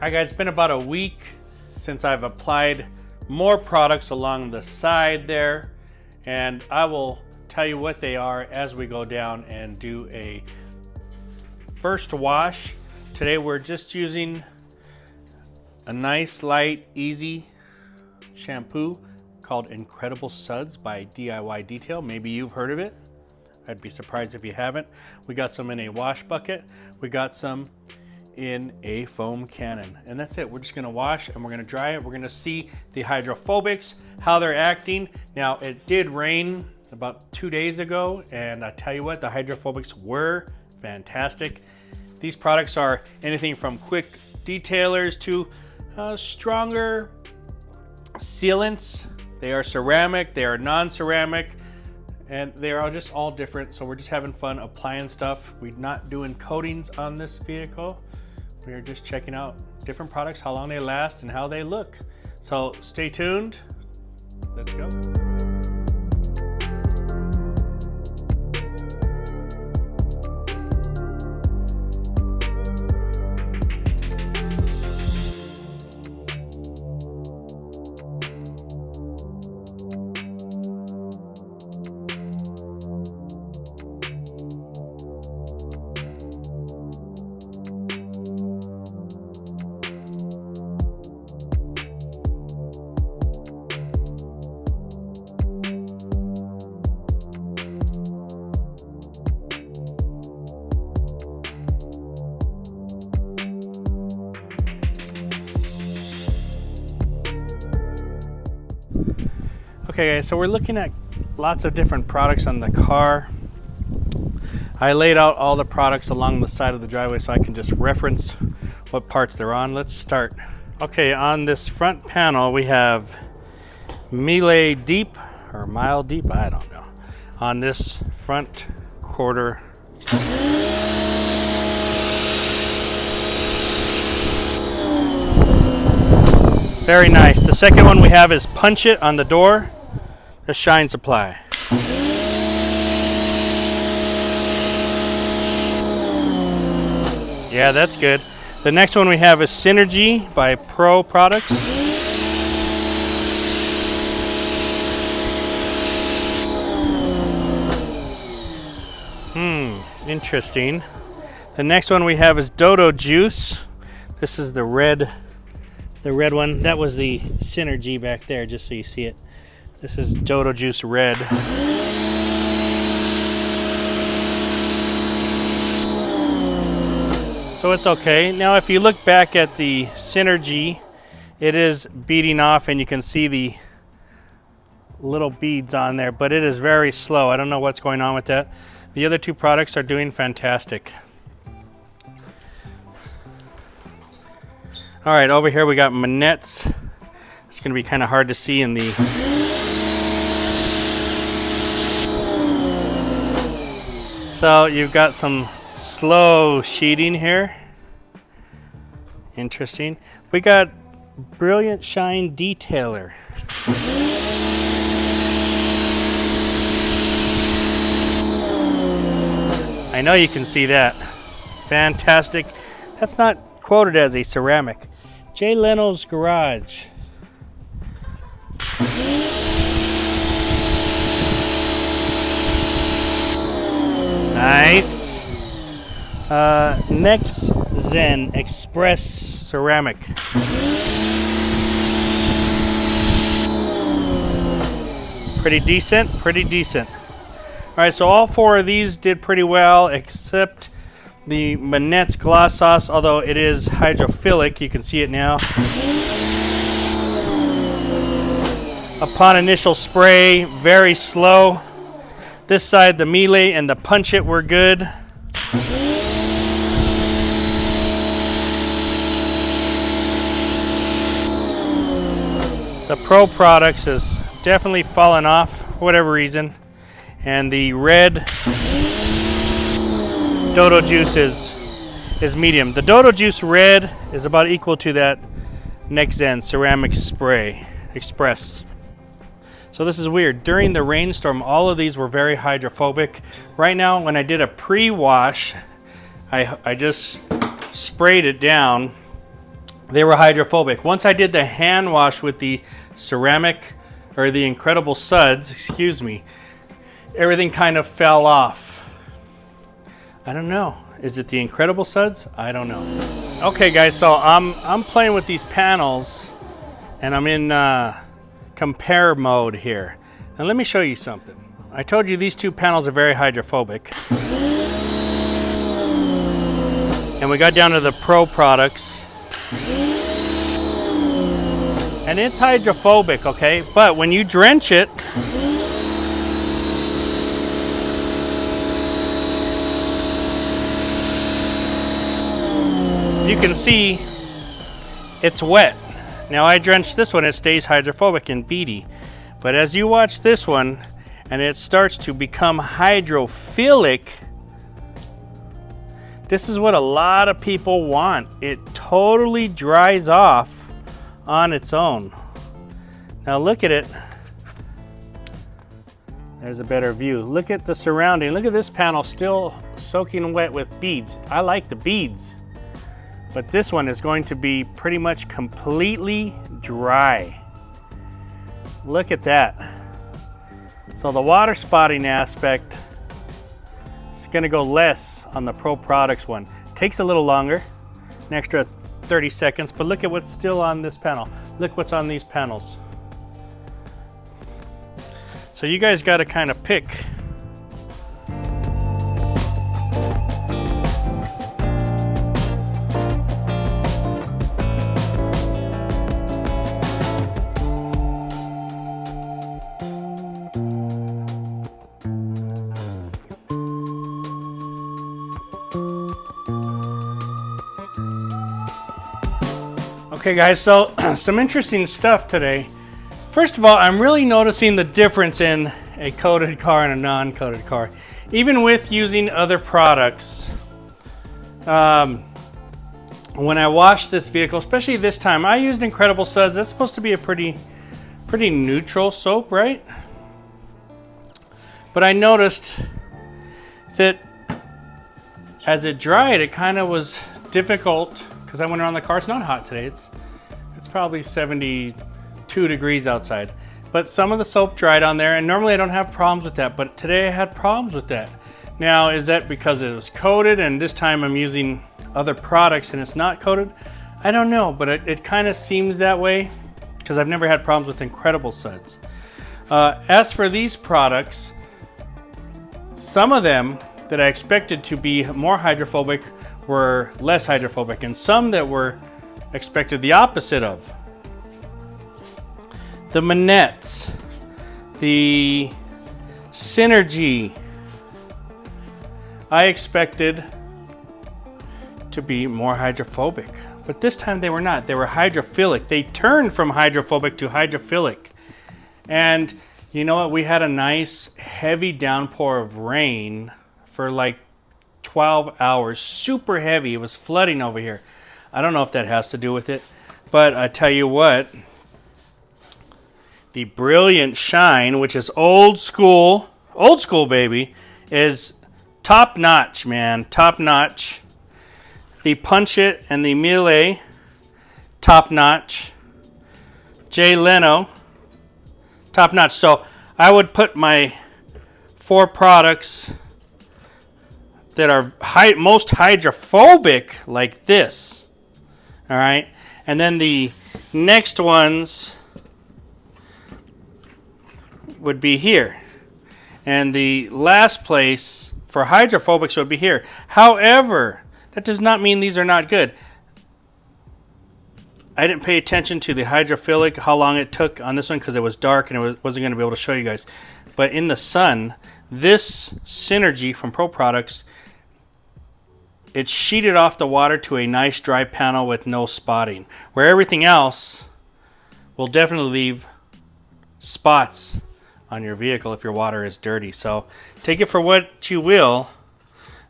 Alright guys, it's been about a week since I've applied more products along the side there, and I will tell you what they are as we go down and do a first wash. Today we're just using a nice, light, easy shampoo called Incredible Suds by DIY Detail. Maybe you've heard of it. I'd be surprised if you haven't. We got some in a wash bucket. We got some in a foam cannon, and that's it. We're just gonna wash and we're gonna dry it. We're gonna see the hydrophobics, how they're acting. Now, it did rain about 2 days ago, and I tell you what, the hydrophobics were fantastic. These products are anything from quick detailers to stronger sealants. They are ceramic, they are non-ceramic, and they are just all different. So we're just having fun applying stuff. We're not doing coatings on this vehicle. We are just checking out different products, how long they last and how they look. So stay tuned. Let's go. Okay guys, so we're looking at lots of different products on the car. I laid out all the products along the side of the driveway so I can just reference what parts they're on. Let's start. Okay, on this front panel we have Miele Deep or Mile Deep, I don't know. On this front quarter. Very nice. The second one we have is Punch It on the door. The Shine Supply. Yeah, that's good. The next one we have is Synergy by Pro Products. Interesting. The next one we have is Dodo Juice. This is the red one. That was the Synergy back there, just so you see it. This is Dodo Juice Red. So it's okay. Now if you look back at the Synergy, it is beading off and you can see the little beads on there, but it is very slow. I don't know what's going on with that. The other two products are doing fantastic. All right, over here we got Manette's. It's gonna be kind of hard to see in the So you've got some slow sheeting here. Interesting. We got Brilliant Shine Detailer. I know you can see that. Fantastic. That's not quoted as a ceramic. Jay Leno's Garage. Nice. Next Zen Express Ceramic. Pretty decent, pretty decent. All right, so all four of these did pretty well, except the Manette's Gloss Sauce, although it is hydrophilic. You can see it now. Upon initial spray, very slow. This side, the Miele and the Punch It were good. The Pro Products is definitely fallen off for whatever reason. And the red Dodo Juice is medium. The Dodo Juice Red is about equal to that Next Zen Ceramic Spray Express. So this is weird. During the rainstorm, all of these were very hydrophobic. Right now, when I did a pre-wash, I just sprayed it down they were hydrophobic. Once I did the hand wash with the ceramic or the Incredible Suds, excuse me, everything kind of fell off. I don't know. Is it the Incredible Suds? I don't know. Okay guys, so I'm playing with these panels and I'm in compare mode here. Now let me show you something. I told you these two panels are very hydrophobic. And we got down to the Pro products. And it's hydrophobic, okay? But when you drench it, you can see it's wet. Now I drenched this one, it stays hydrophobic and beady. But as you watch this one, and it starts to become hydrophilic, this is what a lot of people want. It totally dries off on its own. Now look at it. There's a better view. Look at the surrounding. Look at this panel still soaking wet with beads. I like the beads. But this one is going to be pretty much completely dry. Look at that. So the water spotting aspect is going to go less on the Pro Products one. Takes a little longer, an extra 30 seconds, but look at what's still on this panel. Look what's on these panels. So you guys got to kind of pick. Okay guys, so some interesting stuff today. First of all, I'm really noticing the difference in a coated car and a non-coated car. Even with using other products, when I washed this vehicle, especially this time, I used Incredible Suds. That's supposed to be a pretty neutral soap, right? But I noticed that as it dried, it kind of was difficult because I went around the car. It's not hot today. It's probably 72 degrees outside. But some of the soap dried on there, and normally I don't have problems with that, but today I had problems with that. Now, is that because it was coated and this time I'm using other products and it's not coated? I don't know, but it kind of seems that way because I've never had problems with Incredible Suds. As for these products, some of them that I expected to be more hydrophobic were less hydrophobic, and some that were expected the opposite of. The Manettes, the Synergy, I expected to be more hydrophobic, but this time they were not. They were hydrophilic. They turned from hydrophobic to hydrophilic. And you know what? We had a nice heavy downpour of rain for like 12 hours, super heavy. It was flooding over here. I don't know if that has to do with it, but I tell you what, the Brilliant Shine, which is old school baby, is top notch, man, top notch. The Punch It and the Miele, top notch. Jay Leno, top notch. So I would put my 4 products that are most hydrophobic like this, all right? And then the next ones would be here. And the last place for hydrophobics would be here. However, that does not mean these are not good. I didn't pay attention to the hydrophilic, how long it took on this one because it was dark and it wasn't going to be able to show you guys. But in the sun, this Synergy from Pro Products, it sheeted off the water to a nice dry panel with no spotting, where everything else will definitely leave spots on your vehicle if your water is dirty. So take it for what you will.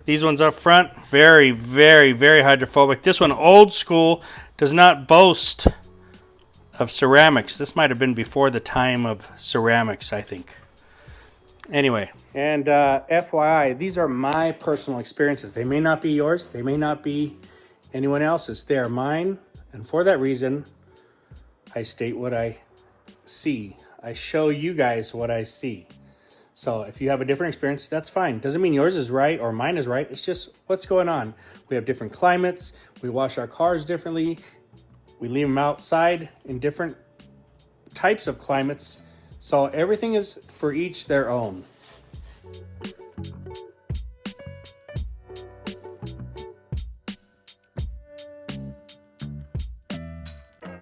These ones up front, very, very, very hydrophobic. This one, old school, does not boast of ceramics. This might have been before the time of ceramics, I think. Anyway, and FYI, these are my personal experiences. They may not be yours. They may not be anyone else's. They are mine. And for that reason, I state what I see. I show you guys what I see. So if you have a different experience, that's fine. Doesn't mean yours is right or mine is right. It's just what's going on. We have different climates. We wash our cars differently. We leave them outside in different types of climates. So everything is for each their own.